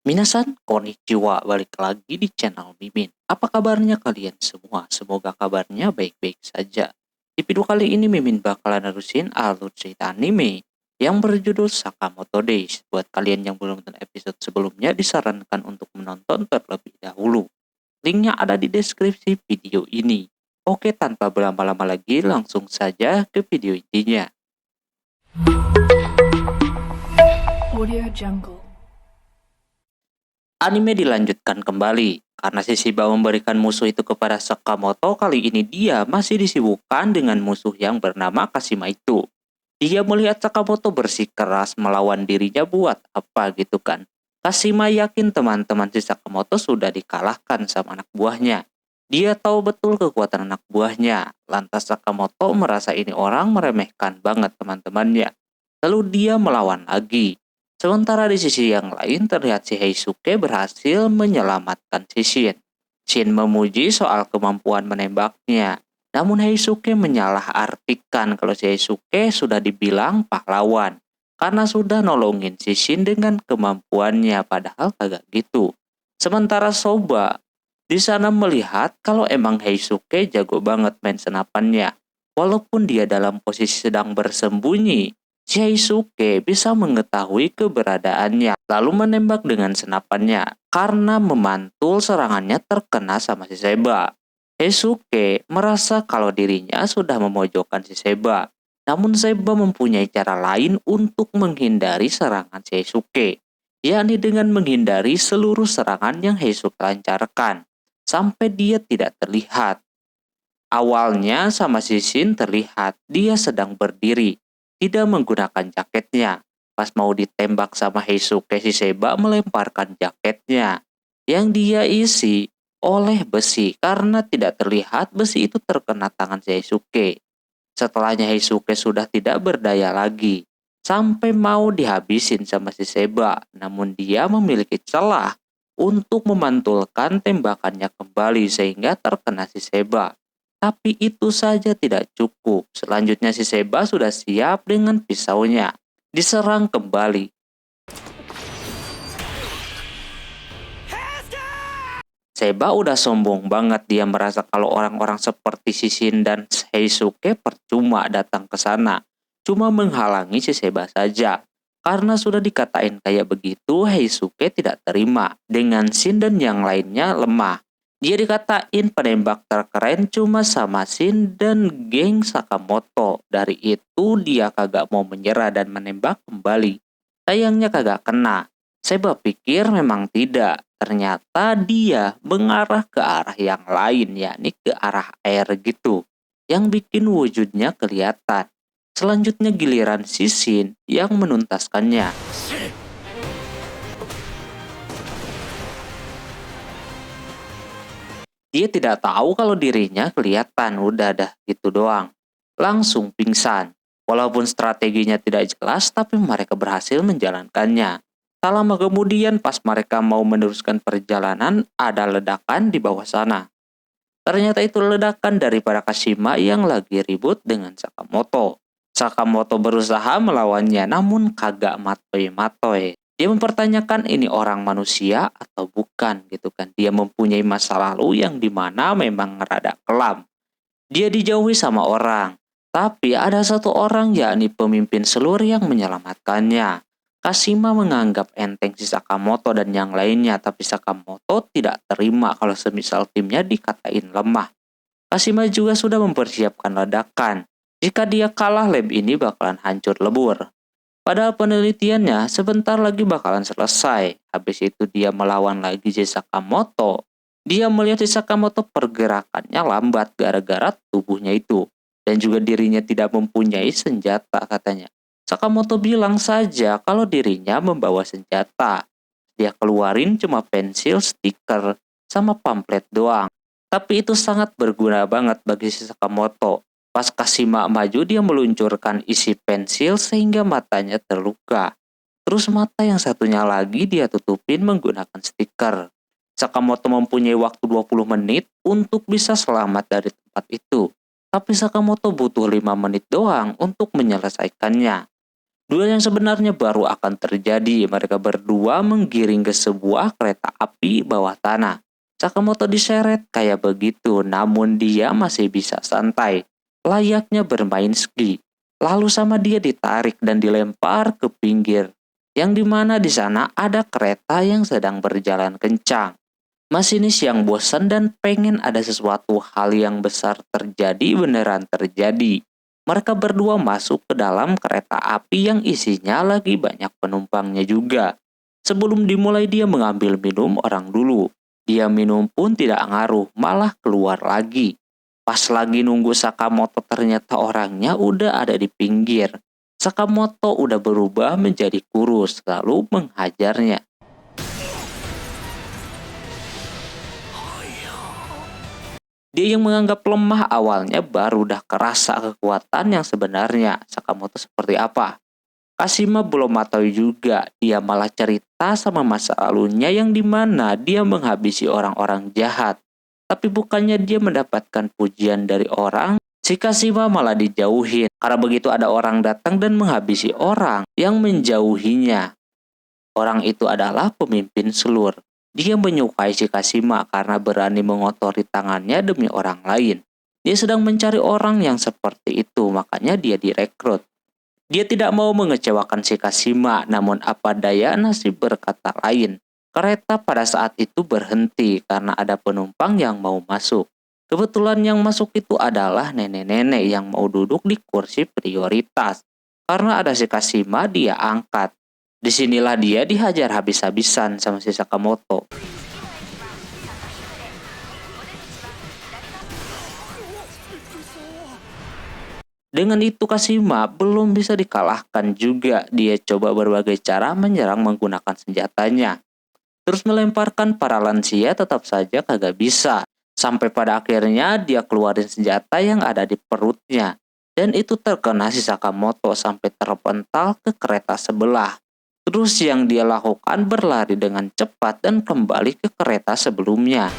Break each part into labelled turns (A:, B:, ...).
A: Minasan, konnichiwa, balik lagi di channel Mimin. Apa kabarnya kalian semua? Semoga kabarnya baik-baik saja. Di video kali ini Mimin bakalan nerusin alur cerita anime yang berjudul Sakamoto Days. Buat kalian yang belum nonton episode sebelumnya, disarankan untuk menonton terlebih dahulu. Linknya ada di deskripsi video ini. Oke, tanpa berlama-lama lagi, langsung saja ke video intinya.
B: Audio Jungle.
A: Anime dilanjutkan kembali. Karena si Shiba memberikan musuh itu kepada Sakamoto, kali ini dia masih disibukkan dengan musuh yang bernama Kashima itu. Dia melihat Sakamoto bersikeras melawan dirinya buat apa gitu kan. Kashima yakin teman-teman si Sakamoto sudah dikalahkan sama anak buahnya. Dia tahu betul kekuatan anak buahnya. Lantas Sakamoto merasa ini orang meremehkan banget teman-temannya. Lalu dia melawan lagi. Sementara di sisi yang lain terlihat si Heisuke berhasil menyelamatkan si Shin. Shin memuji soal kemampuan menembaknya. Namun Heisuke menyalahartikan kalau si Heisuke sudah dibilang pahlawan. Karena sudah nolongin si Shin dengan kemampuannya, padahal kagak gitu. Sementara Soba di sana melihat kalau emang Heisuke jago banget main senapannya. Walaupun dia dalam posisi sedang bersembunyi, Shinsuke bisa mengetahui keberadaannya, lalu menembak dengan senapannya karena memantul serangannya terkena sama si Seba. Shinsuke merasa kalau dirinya sudah memojokkan si Seba, namun Seba mempunyai cara lain untuk menghindari serangan Shinsuke, yakni dengan menghindari seluruh serangan yang Shinsuke lancarkan, sampai dia tidak terlihat. Awalnya sama si Shin terlihat dia sedang berdiri, tidak menggunakan jaketnya. Pas mau ditembak sama Heisuke, si Seba melemparkan jaketnya yang dia isi oleh besi. Karena tidak terlihat, besi itu terkena tangan si Heisuke. Setelahnya Heisuke sudah tidak berdaya lagi, sampai mau dihabisin sama si Seba. Namun dia memiliki celah untuk memantulkan tembakannya kembali sehingga terkena si Seba. Tapi itu saja tidak cukup. Selanjutnya si Seba sudah siap dengan pisaunya. Diserang kembali. Seba udah sombong banget. Dia merasa kalau orang-orang seperti si Shin dan Heisuke percuma datang ke sana. Cuma menghalangi si Seba saja. Karena sudah dikatain kayak begitu, Heisuke tidak terima. Dengan Shin dan yang lainnya lemah. Dia dikatain penembak terkeren cuma sama Shin dan geng Sakamoto. Dari itu dia kagak mau menyerah dan menembak kembali. Sayangnya kagak kena. Seba pikir memang tidak. Ternyata dia mengarah ke arah yang lain, yakni ke arah air gitu. Yang bikin wujudnya kelihatan. Selanjutnya giliran si Shin yang menuntaskannya. Dia tidak tahu kalau dirinya kelihatan, udah dah gitu doang. Langsung pingsan. Walaupun strateginya tidak jelas, tapi mereka berhasil menjalankannya. Tak lama kemudian pas mereka mau meneruskan perjalanan, ada ledakan di bawah sana. Ternyata itu ledakan daripada Kashima yang lagi ribut dengan Sakamoto. Sakamoto berusaha melawannya namun kagak matoy-matoy. Dia mempertanyakan ini orang manusia atau bukan gitu kan. Dia mempunyai masa lalu yang dimana memang rada kelam. Dia dijauhi sama orang. Tapi ada satu orang yakni pemimpin seluruh yang menyelamatkannya. Kashima menganggap enteng si Sakamoto dan yang lainnya, tapi Sakamoto tidak terima kalau semisal timnya dikatain lemah. Kashima juga sudah mempersiapkan ledakan. Jika dia kalah, lab ini bakalan hancur lebur. Padahal penelitiannya sebentar lagi bakalan selesai. Habis itu dia melawan lagi si Sakamoto. Dia melihat si Sakamoto pergerakannya lambat gara-gara tubuhnya itu. Dan juga dirinya tidak mempunyai senjata katanya. Sakamoto bilang saja kalau dirinya membawa senjata. Dia keluarin cuma pensil, stiker, sama pamflet doang. Tapi itu sangat berguna banget bagi si Sakamoto. Pas Kashima maju, dia meluncurkan isi pensil sehingga matanya terluka. Terus mata yang satunya lagi dia tutupin menggunakan stiker. Sakamoto mempunyai waktu 20 menit untuk bisa selamat dari tempat itu. Tapi Sakamoto butuh 5 menit doang untuk menyelesaikannya. Dua yang sebenarnya baru akan terjadi. Mereka berdua menggiring ke sebuah kereta api bawah tanah. Sakamoto diseret kayak begitu, namun dia masih bisa santai, layaknya bermain ski. Lalu sama dia ditarik dan dilempar ke pinggir, yang dimana di sana ada kereta yang sedang berjalan kencang. Masinis yang bosan dan pengen ada sesuatu hal yang besar terjadi beneran terjadi. Mereka berdua masuk ke dalam kereta api yang isinya lagi banyak penumpangnya juga. Sebelum dimulai dia mengambil minum orang dulu. Dia minum pun tidak ngaruh, malah keluar lagi. Pas lagi nunggu Sakamoto ternyata orangnya udah ada di pinggir. Sakamoto udah berubah menjadi kurus lalu menghajarnya. Dia yang menganggap lemah awalnya baru dah kerasa kekuatan yang sebenarnya Sakamoto seperti apa. Kashima belum tahu juga, dia malah cerita sama masa lalunya yang dimana dia menghabisi orang-orang jahat. Tapi bukannya dia mendapatkan pujian dari orang, si Kashima malah dijauhin. Karena begitu ada orang datang dan menghabisi orang yang menjauhinya. Orang itu adalah pemimpin Slur. Dia menyukai si Kashima karena berani mengotori tangannya demi orang lain. Dia sedang mencari orang yang seperti itu, makanya dia direkrut. Dia tidak mau mengecewakan si Kashima, namun apa daya nasib berkata lain. Kereta pada saat itu berhenti karena ada penumpang yang mau masuk. Kebetulan yang masuk itu adalah nenek-nenek yang mau duduk di kursi prioritas. Karena ada si Kashima, dia angkat. Disinilah dia dihajar habis-habisan sama si Sakamoto. Dengan itu Kashima belum bisa dikalahkan juga. Dia coba berbagai cara menyerang menggunakan senjatanya. Terus melemparkan para lansia tetap saja kagak bisa. Sampai pada akhirnya dia keluarin senjata yang ada di perutnya. Dan itu terkena si Sakamoto sampai terpental ke kereta sebelah. Terus yang dia lakukan berlari dengan cepat dan kembali ke kereta sebelumnya.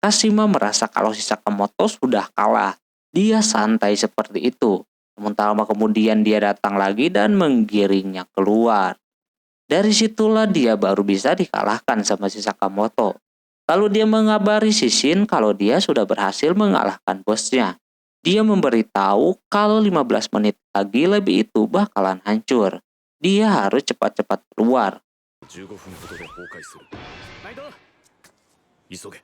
A: Kashima merasa kalau si Sakamoto sudah kalah. Dia santai seperti itu. Sementara kemudian dia datang lagi dan menggiringnya keluar. Dari situlah dia baru bisa dikalahkan sama si Sakamoto. Lalu dia mengabari si Shin kalau dia sudah berhasil mengalahkan bosnya. Dia memberitahu kalau 15 menit lagi lebih itu bakalan hancur. Dia harus cepat-cepat keluar.
C: 15分ほどで崩壊する。急げ。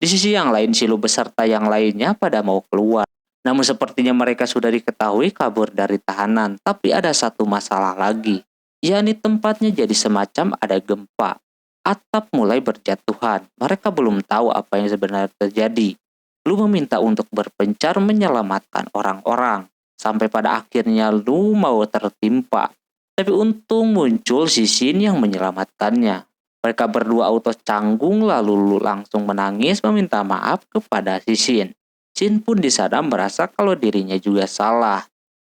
A: Di sisi yang lain, Shilo beserta yang lainnya pada mau keluar. Namun sepertinya mereka sudah diketahui kabur dari tahanan. Tapi ada satu masalah lagi, yakni tempatnya jadi semacam ada gempa. Atap mulai berjatuhan. Mereka belum tahu apa yang sebenarnya terjadi. Lu meminta untuk berpencar menyelamatkan orang-orang. Sampai pada akhirnya Lu mau tertimpa. Tapi untung muncul si Shin yang menyelamatkannya. Mereka berdua auto canggung lalu Lu langsung menangis meminta maaf kepada si Shin. Shin pun di sana merasa kalau dirinya juga salah.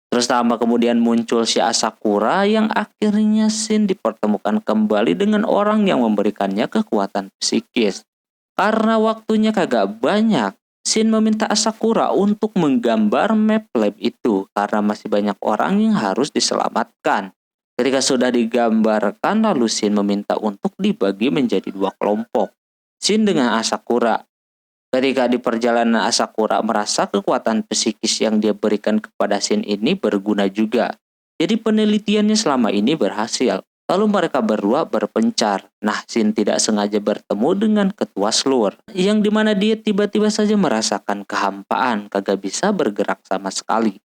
A: Terus lama kemudian muncul si Asakura yang akhirnya Shin dipertemukan kembali dengan orang yang memberikannya kekuatan psikis. Karena waktunya kagak banyak, Shin meminta Asakura untuk menggambar map lab itu karena masih banyak orang yang harus diselamatkan. Ketika sudah digambarkan, lalu Shin meminta untuk dibagi menjadi dua kelompok. Shin dengan Asakura. Ketika di perjalanan Asakura merasa kekuatan psikis yang dia berikan kepada Shin ini berguna juga. Jadi penelitiannya selama ini berhasil. Lalu mereka berdua berpencar. Nah, Shin tidak sengaja bertemu dengan ketua Slur. Yang dimana dia tiba-tiba saja merasakan kehampaan, kagak bisa bergerak sama sekali.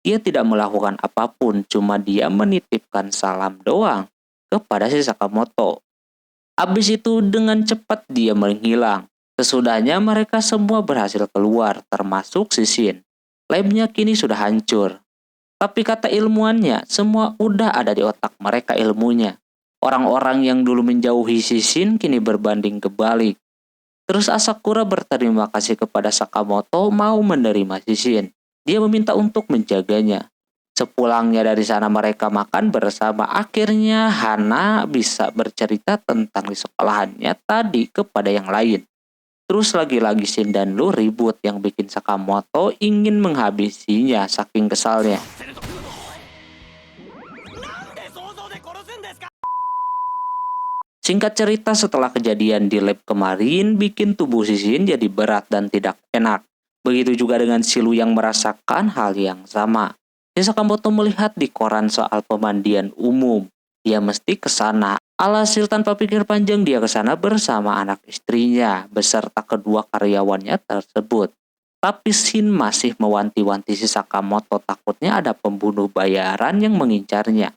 A: Dia tidak melakukan apapun, cuma dia menitipkan salam doang kepada si Sakamoto. Habis itu dengan cepat dia menghilang. Sesudahnya mereka semua berhasil keluar, termasuk si Shin. Labnya kini sudah hancur. Tapi kata ilmuannya, semua udah ada di otak mereka ilmunya. Orang-orang yang dulu menjauhi si Shin kini berbanding kebalik. Terus Asakura berterima kasih kepada Sakamoto mau menerima si Shin. Dia meminta untuk menjaganya. Sepulangnya dari sana mereka makan bersama. Akhirnya Hana bisa bercerita tentang di sekolahannya tadi kepada yang lain. Terus lagi-lagi Shin dan Lu ribut yang bikin Sakamoto ingin menghabisinya saking kesalnya. Singkat cerita, setelah kejadian di lab kemarin bikin tubuh si Shin jadi berat dan tidak enak. Begitu juga dengan si Lu yang merasakan hal yang sama. Si Sakamoto melihat di koran soal pemandian umum. Dia mesti ke sana. Alhasil tanpa pikir panjang dia ke sana bersama anak istrinya beserta kedua karyawannya tersebut. Tapi Shin masih mewanti-wanti si Sakamoto takutnya ada pembunuh bayaran yang mengincarnya.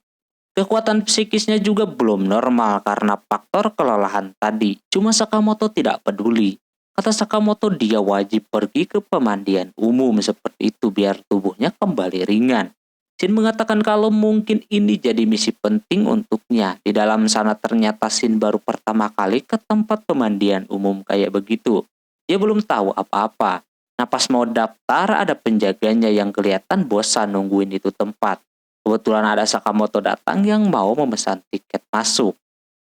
A: Kekuatan psikisnya juga belum normal karena faktor kelelahan tadi. Cuma Sakamoto tidak peduli. Kata Sakamoto dia wajib pergi ke pemandian umum seperti itu biar tubuhnya kembali ringan. Shin mengatakan kalau mungkin ini jadi misi penting untuknya. Di dalam sana ternyata Shin baru pertama kali ke tempat pemandian umum kayak begitu. Dia belum tahu apa-apa. Nah pas mau daftar ada penjaganya yang kelihatan bosan nungguin itu tempat. Kebetulan ada Sakamoto datang yang mau memesan tiket masuk.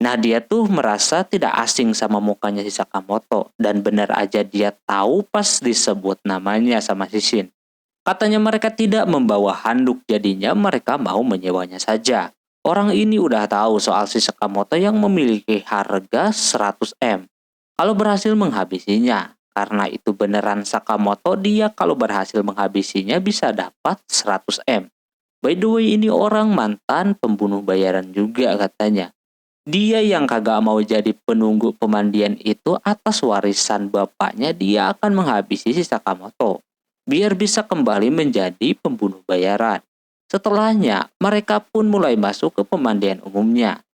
A: Nah dia tuh merasa tidak asing sama mukanya si Sakamoto. Dan benar aja dia tahu pas disebut namanya sama si Shin. Katanya mereka tidak membawa handuk jadinya mereka mau menyewanya saja. Orang ini udah tahu soal si Sakamoto yang memiliki harga 100M. Kalau berhasil menghabisinya. Karena itu beneran Sakamoto dia kalau berhasil menghabisinya bisa dapat 100M. By the way ini orang mantan pembunuh bayaran juga katanya. Dia yang kagak mau jadi penunggu pemandian itu atas warisan bapaknya dia akan menghabisi si Sakamoto. Biar bisa kembali menjadi pembunuh bayaran. Setelahnya mereka pun mulai masuk ke pemandian umumnya.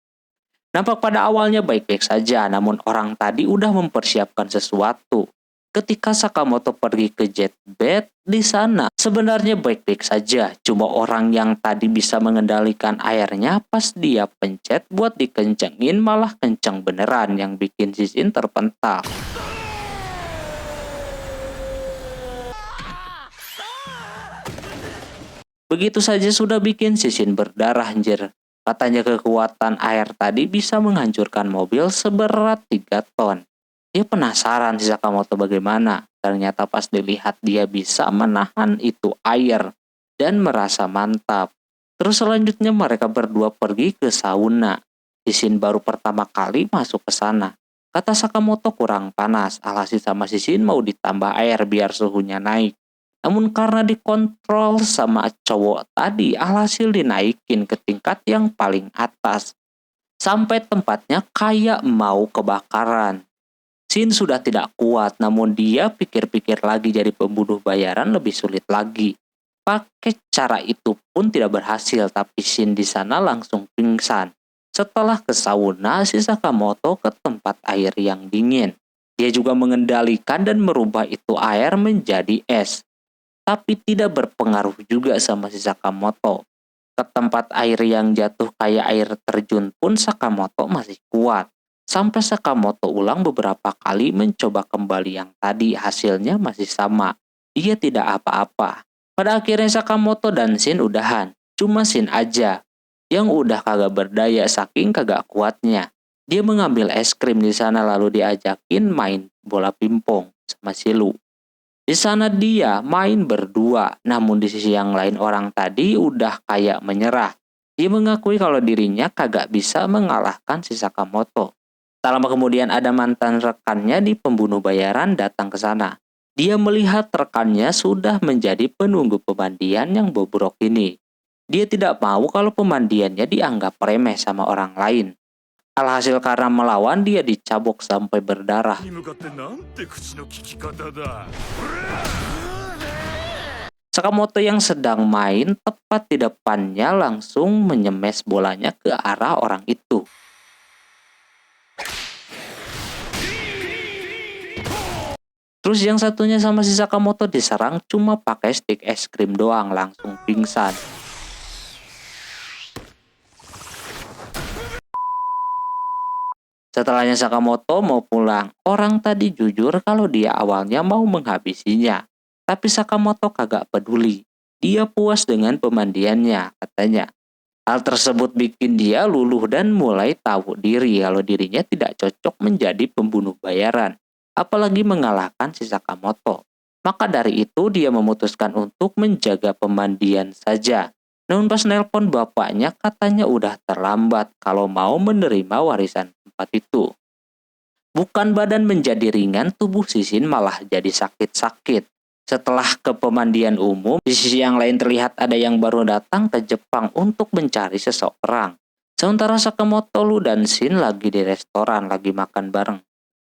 A: Nampak pada awalnya baik-baik saja namun orang tadi udah mempersiapkan sesuatu. Ketika Sakamoto pergi ke jet bed di sana sebenarnya baik-baik saja. Cuma orang yang tadi bisa mengendalikan airnya pas dia pencet buat dikencengin malah kenceng beneran yang bikin si Shin terpental. Begitu saja sudah bikin si Shin berdarah anjir. Katanya kekuatan air tadi bisa menghancurkan mobil seberat 3 ton. Dia penasaran si Sakamoto bagaimana. Ternyata pas dilihat dia bisa menahan itu air dan merasa mantap. Terus selanjutnya mereka berdua pergi ke sauna. Shin baru pertama kali masuk ke sana. Kata Sakamoto kurang panas. Alhasil sama Shin mau ditambah air biar suhunya naik. Namun karena dikontrol sama cowok tadi, alhasil dinaikin ke tingkat yang paling atas. Sampai tempatnya kayak mau kebakaran. Shin sudah tidak kuat, namun dia pikir-pikir lagi jadi pembunuh bayaran lebih sulit lagi. Pakai cara itu pun tidak berhasil, tapi Shin di sana langsung pingsan. Setelah ke sauna, si Sakamoto ke tempat air yang dingin. Dia juga mengendalikan dan merubah itu air menjadi es. Tapi tidak berpengaruh juga sama si Sakamoto. Ke tempat air yang jatuh kayak air terjun pun Sakamoto masih kuat. Sampai Sakamoto ulang beberapa kali mencoba kembali yang tadi hasilnya masih sama. Dia tidak apa-apa. Pada akhirnya Sakamoto dan Shin udahan. Cuma Shin aja yang udah kagak berdaya saking kagak kuatnya. Dia mengambil es krim di sana lalu diajakin main bola pingpong sama si Lu. Di sana dia main berdua, namun di sisi yang lain orang tadi udah kayak menyerah. Dia mengakui kalau dirinya kagak bisa mengalahkan si Sakamoto. Tak lama kemudian ada mantan rekannya di pembunuh bayaran datang ke sana. Dia melihat rekannya sudah menjadi penunggu pemandian yang bobrok ini. Dia tidak mau kalau pemandiannya dianggap remeh sama orang lain. Alhasil karena melawan dia dicabok sampai berdarah.
C: に向かってなんて口の利き方だ。
A: Sakamoto yang sedang main tepat di depannya langsung menyemes bolanya ke arah orang itu. Terus yang satunya sama si Sakamoto diserang cuma pakai stik es krim doang langsung pingsan. Setelahnya Sakamoto mau pulang, orang tadi jujur kalau dia awalnya mau menghabisinya. Tapi Sakamoto kagak peduli. Dia puas dengan pemandiannya, katanya. Hal tersebut bikin dia luluh dan mulai tahu diri kalau dirinya tidak cocok menjadi pembunuh bayaran. apalagi mengalahkan si Sakamoto. Maka dari itu dia memutuskan untuk menjaga pemandian saja. Namun pas nelpon bapaknya katanya udah terlambat kalau mau menerima warisan tempat itu. Bukan badan menjadi ringan, tubuh Sisin malah jadi sakit-sakit. Setelah ke pemandian umum, di sisi yang lain terlihat ada yang baru datang ke Jepang untuk mencari seseorang. Sementara Sakamoto, Lu, dan Shin lagi di restoran, lagi makan bareng.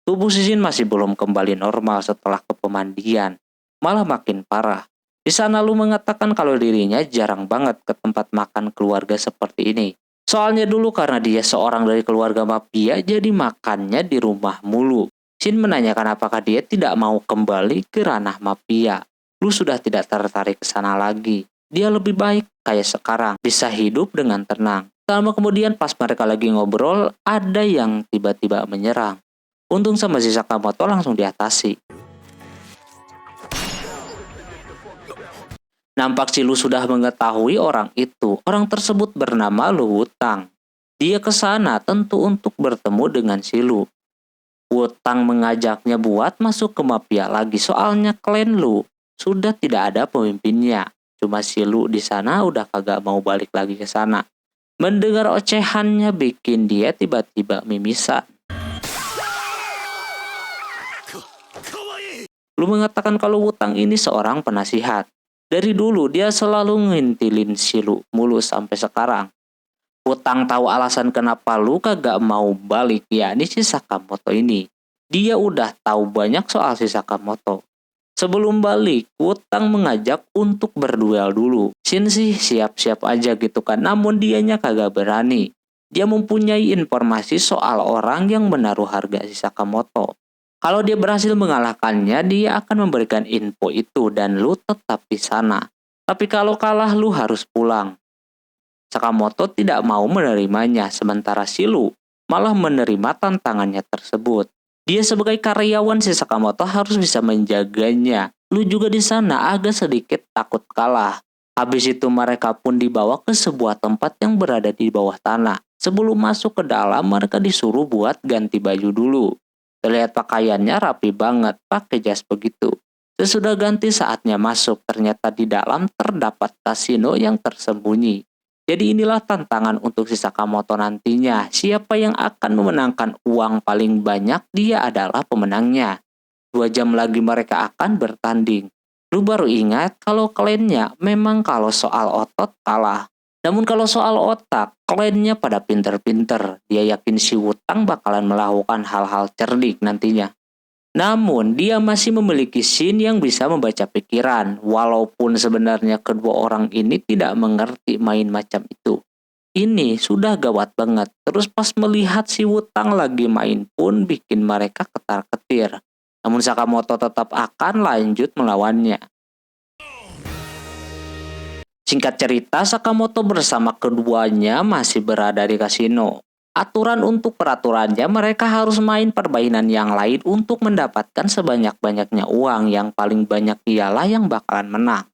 A: Tubuh Sisin masih belum kembali normal setelah ke pemandian, malah makin parah. Di sana Lu mengatakan kalau dirinya jarang banget ke tempat makan keluarga seperti ini. Soalnya dulu karena dia seorang dari keluarga mafia, jadi makannya di rumah mulu. Shin menanyakan apakah dia tidak mau kembali ke ranah mafia. Lu sudah tidak tertarik ke sana lagi. Dia lebih baik kayak sekarang, bisa hidup dengan tenang. Lama kemudian pas mereka lagi ngobrol, ada yang tiba-tiba menyerang. Untung sama si Sakamoto langsung diatasi. Nampak si Lu sudah mengetahui orang itu. Orang tersebut bernama Lu Wutang. Dia ke sana tentu untuk bertemu dengan si Lu. Wutang mengajaknya buat masuk ke mafia lagi, soalnya klan Lu sudah tidak ada pemimpinnya. Cuma si Lu di sana udah kagak mau balik lagi ke sana. Mendengar ocehannya bikin dia tiba-tiba mimisan. Lu mengatakan kalau Wutang ini seorang penasihat. Dari dulu dia selalu ngintilin si Lu mulu sampai sekarang. Wutang tahu alasan kenapa Lu kagak mau balik, yakni si Sakamoto ini. Dia udah tahu banyak soal si Sakamoto. Sebelum balik, Wutang mengajak untuk berduel dulu. Shin sih siap-siap aja gitu kan, namun dianya kagak berani. Dia mempunyai informasi soal orang yang menaruh harga si Sakamoto. Kalau dia berhasil mengalahkannya, dia akan memberikan info itu dan Lu tetap di sana. Tapi kalau kalah, Lu harus pulang. Sakamoto tidak mau menerimanya, sementara si Lu malah menerima tantangannya tersebut. Dia sebagai karyawan si Sakamoto harus bisa menjaganya. Lu juga di sana agak sedikit takut kalah. Habis itu mereka pun dibawa ke sebuah tempat yang berada di bawah tanah. Sebelum masuk ke dalam, mereka disuruh buat ganti baju dulu. Terlihat pakaiannya rapi banget, pakai jas begitu. Sesudah ganti saatnya masuk, ternyata di dalam terdapat kasino yang tersembunyi. Jadi inilah tantangan untuk si Sakamoto nantinya. Siapa yang akan memenangkan uang paling banyak, dia adalah pemenangnya. 2 jam lagi mereka akan bertanding. Lu baru ingat kalau klannya memang kalau soal otot kalah. Namun kalau soal otak, klannya pada pinter-pinter. Dia yakin si Wutang bakalan melakukan hal-hal cerdik nantinya. Namun dia masih memiliki Shin yang bisa membaca pikiran. Walaupun sebenarnya kedua orang ini tidak mengerti main macam itu. Ini sudah gawat banget. Terus pas melihat si Wutang lagi main pun bikin mereka ketar-ketir. Namun Sakamoto tetap akan lanjut melawannya. Singkat cerita, Sakamoto bersama keduanya masih berada di kasino. Aturan untuk peraturannya, mereka harus main permainan yang lain untuk mendapatkan sebanyak-banyaknya uang. Yang paling banyak dialah yang bakalan menang.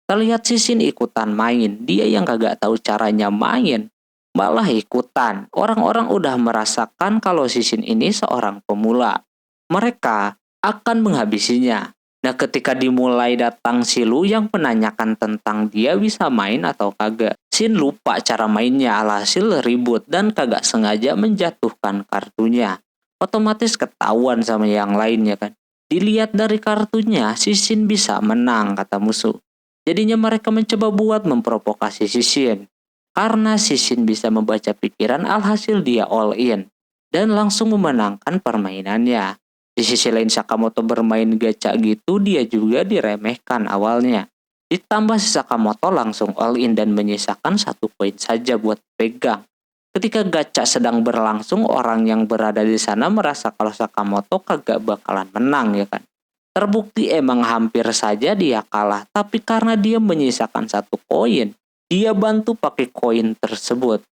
A: Terlihat si Shin ikutan main, dia yang kagak tahu caranya main, malah ikutan. Orang-orang udah merasakan kalau si Shin ini seorang pemula. Mereka akan menghabisinya. Nah, ketika dimulai datang si Lu yang menanyakan tentang dia bisa main atau kagak. Shin lupa cara mainnya, alhasil ribut dan kagak sengaja menjatuhkan kartunya. Otomatis ketahuan sama yang lainnya kan. Dilihat dari kartunya, si Shin bisa menang, kata musuh. Jadinya mereka mencoba buat memprovokasi si Shin. Karena si Shin bisa membaca pikiran, alhasil dia all in. Dan langsung memenangkan permainannya. Di sisi lain Sakamoto bermain gacha gitu, dia juga diremehkan awalnya. Ditambah si Sakamoto langsung all in dan menyisakan 1 koin saja buat pegang. Ketika gacha sedang berlangsung, orang yang berada di sana merasa kalau Sakamoto kagak bakalan menang ya kan. Terbukti emang hampir saja dia kalah, tapi karena dia menyisakan 1 koin, dia bantu pakai koin tersebut.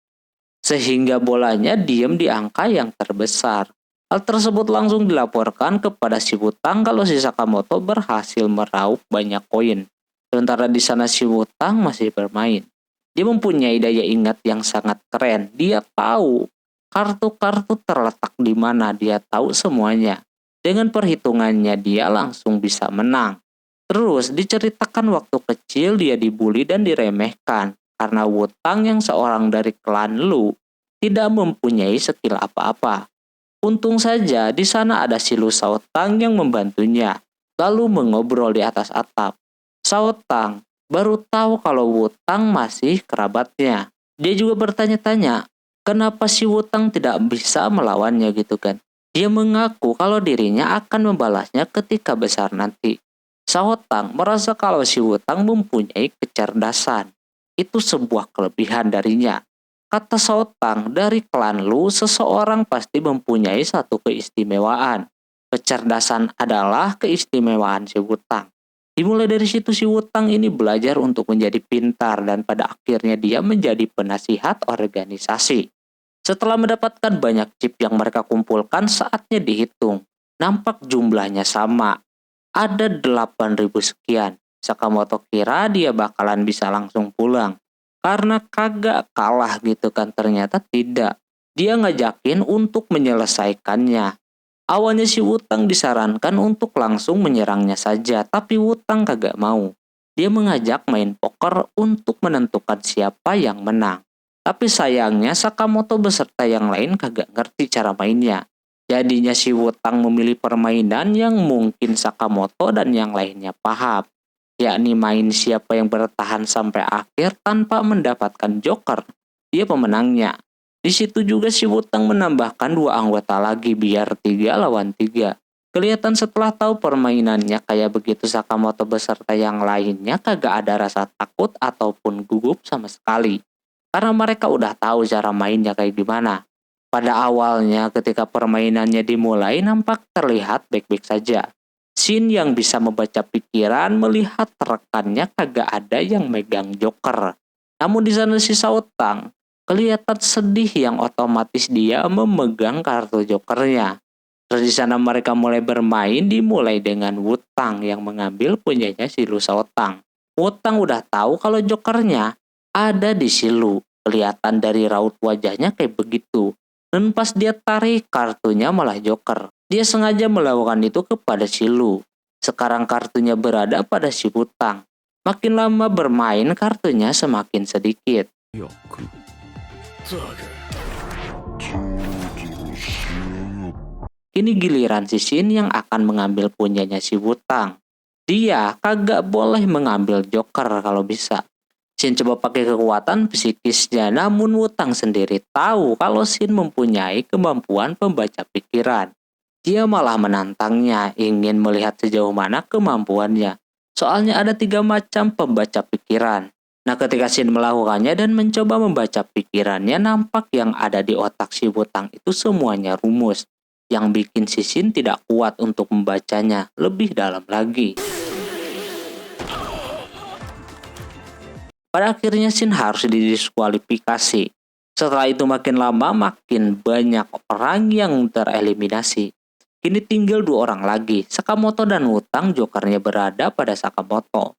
A: Sehingga bolanya diem di angka yang terbesar. Hal tersebut langsung dilaporkan kepada si Wutang kalau si Sakamoto berhasil meraup banyak koin. Sementara di sana si Wutang masih bermain. Dia mempunyai daya ingat yang sangat keren. Dia tahu kartu-kartu terletak di mana, dia tahu semuanya. Dengan perhitungannya dia langsung bisa menang. Terus diceritakan waktu kecil dia dibully dan diremehkan karena Wutang yang seorang dari klan Lu tidak mempunyai skill apa-apa. Untung saja di sana ada si Lu Shaotang yang membantunya, lalu mengobrol di atas atap. Shaotang baru tahu kalau Wutang masih kerabatnya. Dia juga bertanya-tanya, kenapa si Wutang tidak bisa melawannya gitu kan. Dia mengaku kalau dirinya akan membalasnya ketika besar nanti. Shaotang merasa kalau si Wutang mempunyai kecerdasan. Itu sebuah kelebihan darinya. Kata Shaotang, dari klan Lu, seseorang pasti mempunyai satu keistimewaan. Kecerdasan adalah keistimewaan si Wutang. Dimulai dari situ si Wutang ini belajar untuk menjadi pintar dan pada akhirnya dia menjadi penasihat organisasi. Setelah mendapatkan banyak chip yang mereka kumpulkan, saatnya dihitung. Nampak jumlahnya sama. Ada 8.000 sekian. Sakamoto kira dia bakalan bisa langsung pulang. Karena kagak kalah gitu kan, ternyata tidak. Dia ngajakin untuk menyelesaikannya. Awalnya si Wutang disarankan untuk langsung menyerangnya saja, tapi Wutang kagak mau. Dia mengajak main poker untuk menentukan siapa yang menang. Tapi sayangnya Sakamoto beserta yang lain kagak ngerti cara mainnya. Jadinya si Wutang memilih permainan yang mungkin Sakamoto dan yang lainnya paham, yakni main siapa yang bertahan sampai akhir tanpa mendapatkan joker. Dia pemenangnya. Di situ juga si Wutang menambahkan 2 anggota lagi biar 3 lawan 3. Kelihatan setelah tahu permainannya kayak begitu Sakamoto beserta yang lainnya kagak ada rasa takut ataupun gugup sama sekali. Karena mereka udah tahu cara mainnya kayak gimana. Pada awalnya ketika permainannya dimulai nampak terlihat baik-baik saja. Shin yang bisa membaca pikiran melihat rekannya kagak ada yang megang joker. Namun di sana si Shaotang kelihatan sedih yang otomatis dia memegang kartu jokernya. Terus di sana mereka mulai bermain dimulai dengan Wutang yang mengambil punyanya si Lu Shaotang. Wutang udah tahu kalau jokernya ada di si Lu. Kelihatan dari raut wajahnya kayak begitu. Dan pas dia tarik kartunya malah joker. Dia sengaja melakukan itu kepada si Lu. Sekarang kartunya berada pada si Wutang. Makin lama bermain kartunya semakin sedikit. Kini giliran si Shin yang akan mengambil punyanya si Wutang. Dia kagak boleh mengambil joker kalau bisa. Shin coba pakai kekuatan psikisnya, namun Wutang sendiri tahu kalau Shin mempunyai kemampuan pembaca pikiran. Dia malah menantangnya, ingin melihat sejauh mana kemampuannya. Soalnya ada 3 macam pembaca pikiran. Nah ketika Shin melakukannya dan mencoba membaca pikirannya, nampak yang ada di otak si Wutang itu semuanya rumus. Yang bikin si Shin tidak kuat untuk membacanya lebih dalam lagi. Pada akhirnya Shin harus didiskualifikasi. Setelah itu makin lama makin banyak orang yang tereliminasi. Kini tinggal 2 orang lagi, Sakamoto dan Wutang. Jokernya berada pada Sakamoto.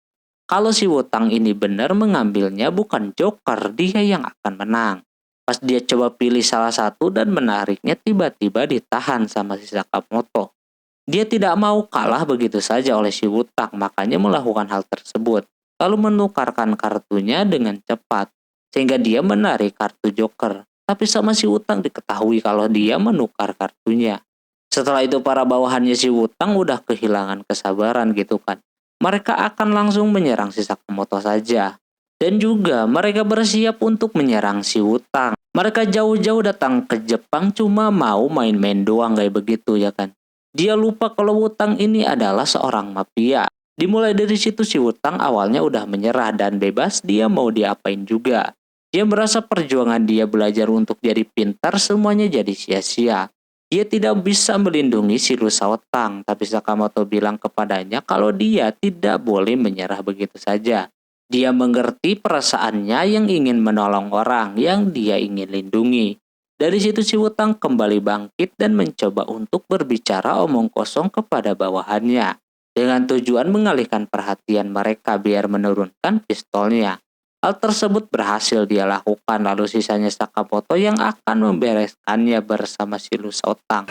A: Kalau si Wutang ini benar mengambilnya bukan joker, dia yang akan menang. Pas dia coba pilih salah satu dan menariknya, tiba-tiba ditahan sama si Sakamoto. Dia tidak mau kalah begitu saja oleh si Wutang, makanya melakukan hal tersebut. Lalu menukarkan kartunya dengan cepat, sehingga dia menarik kartu joker. Tapi sama si Wutang diketahui kalau dia menukar kartunya. Setelah itu para bawahannya si Wutang udah kehilangan kesabaran gitu kan. Mereka akan langsung menyerang si Sakamoto saja. Dan juga mereka bersiap untuk menyerang si Wutang. Mereka jauh-jauh datang ke Jepang cuma mau main-main doang kayak begitu ya kan. Dia lupa kalau Wutang ini adalah seorang mafia. Dimulai dari situ si Wutang awalnya udah menyerah dan bebas, dia mau diapain juga. Dia merasa perjuangan dia belajar untuk jadi pintar semuanya jadi sia-sia. Dia tidak bisa melindungi si Lu Shaotang, tapi Sakamoto bilang kepadanya kalau dia tidak boleh menyerah begitu saja. Dia mengerti perasaannya yang ingin menolong orang yang dia ingin lindungi. Dari situ si Wutang kembali bangkit dan mencoba untuk berbicara omong kosong kepada bawahannya. Dengan tujuan mengalihkan perhatian mereka biar menurunkan pistolnya. Hal tersebut berhasil dia lakukan, lalu sisanya Sakamoto yang akan membereskannya bersama si Lu Shaotang.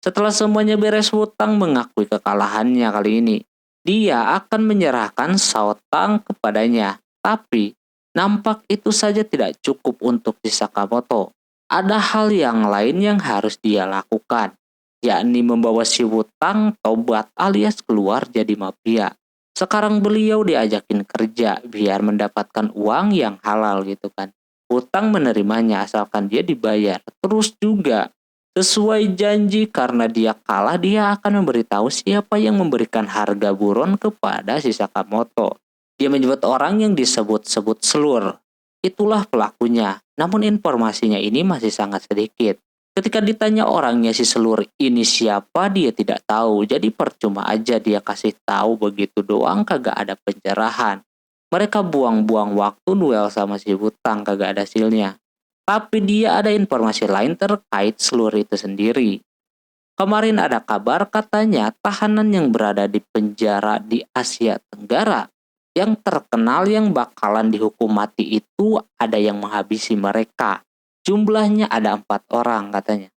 A: Setelah semuanya beres, Wutang mengakui kekalahannya kali ini. Dia akan menyerahkan Shao Tang kepadanya. Tapi, nampak itu saja tidak cukup untuk si Sakamoto. Ada hal yang lain yang harus dia lakukan, yakni membawa si Wutang tobat alias keluar jadi mafia. Sekarang beliau diajakin kerja biar mendapatkan uang yang halal gitu kan. Wutang menerimanya asalkan dia dibayar. Terus juga, sesuai janji karena dia kalah, dia akan memberitahu siapa yang memberikan harga buron kepada si Sakamoto. Dia menyebut orang yang disebut-sebut Slur. Itulah pelakunya. Namun informasinya ini masih sangat sedikit. Ketika ditanya orangnya si Slur ini siapa, dia tidak tahu. Jadi percuma aja dia kasih tahu begitu doang, kagak ada pencerahan. Mereka buang-buang waktu duel sama si Wutang, kagak ada hasilnya. Tapi dia ada informasi lain terkait Slur itu sendiri. Kemarin ada kabar katanya tahanan yang berada di penjara di Asia Tenggara yang terkenal yang bakalan dihukum mati itu ada yang menghabisi mereka. Jumlahnya ada 4 orang katanya.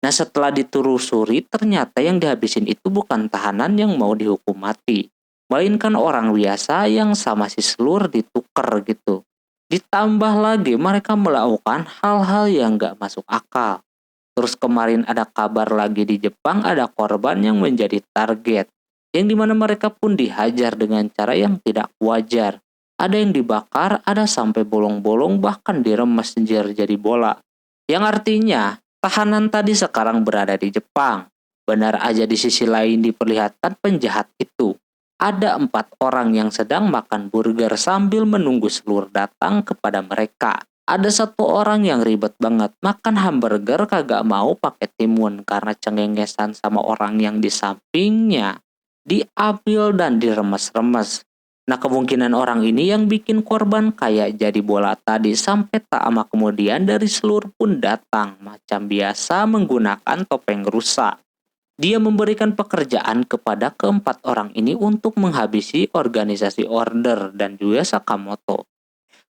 A: Nah, setelah ditelusuri ternyata yang dihabisin itu bukan tahanan yang mau dihukum mati, melainkan orang biasa yang sama si Slur ditukar gitu. Ditambah lagi mereka melakukan hal-hal yang gak masuk akal. Terus kemarin ada kabar lagi di Jepang ada korban yang menjadi target, yang dimana mereka pun dihajar dengan cara yang tidak wajar. Ada yang dibakar, ada sampai bolong-bolong, bahkan diremes jadi bola. Yang artinya, tahanan tadi sekarang berada di Jepang. Benar aja di sisi lain diperlihatkan penjahat itu. Ada 4 orang yang sedang makan burger sambil menunggu Slur datang kepada mereka. Ada 1 orang yang ribet banget, makan hamburger kagak mau pakai timun karena cengengesan sama orang yang di sampingnya. Diambil dan diremes-remes. Nah, kemungkinan orang ini yang bikin korban kayak jadi bola tadi. Sampai tak lama kemudian dari Slur pun datang macam biasa menggunakan topeng rusa. Dia memberikan pekerjaan kepada ke-4 orang ini untuk menghabisi organisasi Order dan juga Sakamoto.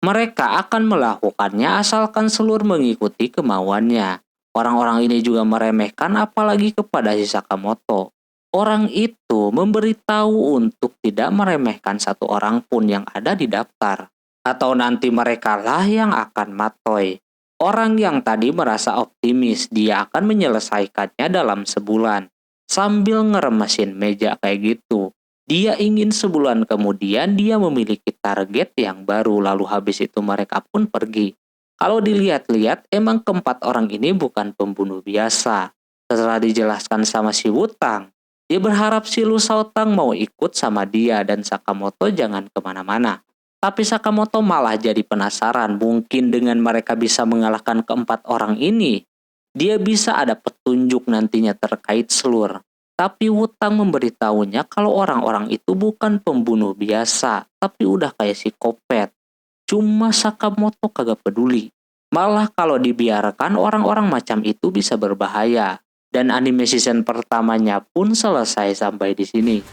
A: Mereka akan melakukannya asalkan Slur mengikuti kemauannya. Orang-orang ini juga meremehkan apalagi kepada si Sakamoto. Orang itu memberitahu untuk tidak meremehkan 1 orang pun yang ada di daftar. Atau nanti mereka lah yang akan matoy. Orang yang tadi merasa optimis dia akan menyelesaikannya dalam sebulan. Sambil ngeremesin meja kayak gitu. Dia ingin sebulan kemudian dia memiliki target yang baru, lalu habis itu mereka pun pergi. Kalau dilihat-lihat emang ke-4 orang ini bukan pembunuh biasa. Setelah dijelaskan sama si Wutang, dia berharap si Lu Shao Tang mau ikut sama dia dan Sakamoto jangan kemana-mana. Tapi Sakamoto malah jadi penasaran, mungkin dengan mereka bisa mengalahkan ke-4 orang ini, dia bisa ada petunjuk nantinya terkait Slur. Tapi Wutang memberitahunya kalau orang-orang itu bukan pembunuh biasa, tapi udah kayak psikopat. Cuma Sakamoto kagak peduli. Malah kalau dibiarkan orang-orang macam itu bisa berbahaya. Dan anime season pertamanya pun selesai sampai di sini.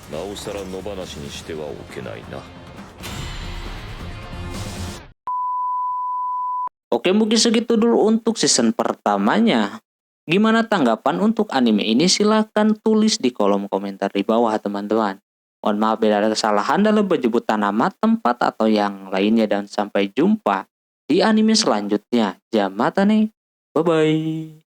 C: なおさら野放しにしてはおけないな。
A: Oke, mungkin segitu dulu untuk season pertamanya. Gimana tanggapan untuk anime ini? Silahkan tulis di kolom komentar di bawah teman-teman. Mohon maaf bila ada kesalahan dalam penyebutan nama, tempat, atau yang lainnya. Dan sampai jumpa di anime selanjutnya. Jamatane, bye-bye.